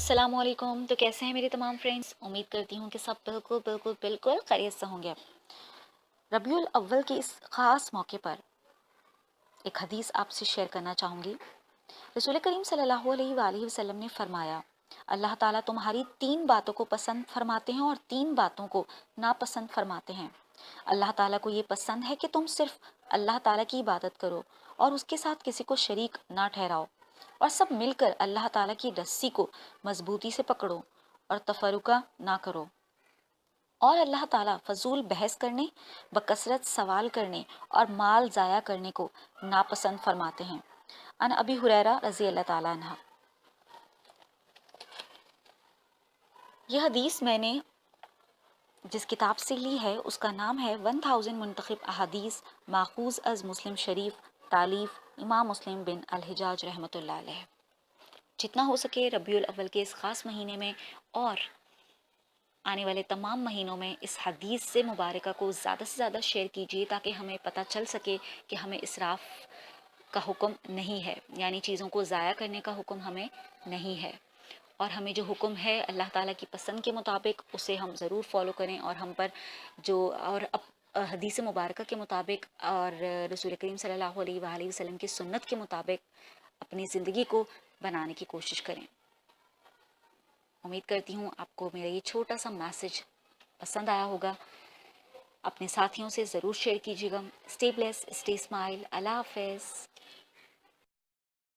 السلام علیکم. تو کیسے ہیں میرے تمام فرینڈس؟ امید کرتی ہوں کہ سب بالکل بالکل بالکل خیریت سے ہوں گے. ربیع الاول کے اس خاص موقع پر ایک حدیث آپ سے شیئر کرنا چاہوں گی. رسول کریم صلی اللہ علیہ وآلہ وسلم نے فرمایا، اللہ تعالیٰ تمہاری 3 باتوں کو پسند فرماتے ہیں اور 3 باتوں کو ناپسند فرماتے ہیں. اللہ تعالیٰ کو یہ پسند ہے کہ تم صرف اللہ تعالیٰ کی عبادت کرو اور اس کے ساتھ کسی کو شریک نہ ٹھہراؤ، اور سب مل کر اللہ تعالیٰ کی رسی کو مضبوطی سے پکڑو اور تفرقہ نہ کرو. اور اللہ تعالیٰ فضول بحث کرنے، بکثرت سوال کرنے اور مال ضائع کرنے کو ناپسند فرماتے ہیں. ان ابی ہریرہ رضی اللہ تعالیٰ عنہ. یہ حدیث میں نے جس کتاب سے لی ہے اس کا نام ہے 1000 منتخب احادیث ماخوذ از مسلم شریف، تالیف امام مسلم بن الحجاج رحمۃ اللہ علیہ. جتنا ہو سکے ربیع الاول کے اس خاص مہینے میں اور آنے والے تمام مہینوں میں اس حدیث سے مبارکہ کو زیادہ سے زیادہ شیئر کیجیے تاکہ ہمیں پتہ چل سکے کہ ہمیں اسراف کا حکم نہیں ہے، یعنی چیزوں کو ضائع کرنے کا حکم ہمیں نہیں ہے، اور ہمیں جو حکم ہے اللہ تعالیٰ کی پسند کے مطابق اسے ہم ضرور فالو کریں، اور ہم پر جو اور حدیث مبارکہ کے مطابق اور رسول کریم صلی اللہ علیہ وآلہ وسلم کی سنت کے مطابق اپنی زندگی کو بنانے کی کوشش کریں. امید کرتی ہوں آپ کو میرا یہ چھوٹا سا میسج پسند آیا ہوگا. اپنے ساتھیوں سے ضرور شیئر کیجیے گا. Stay blessed, stay smile. اللہ حافظ.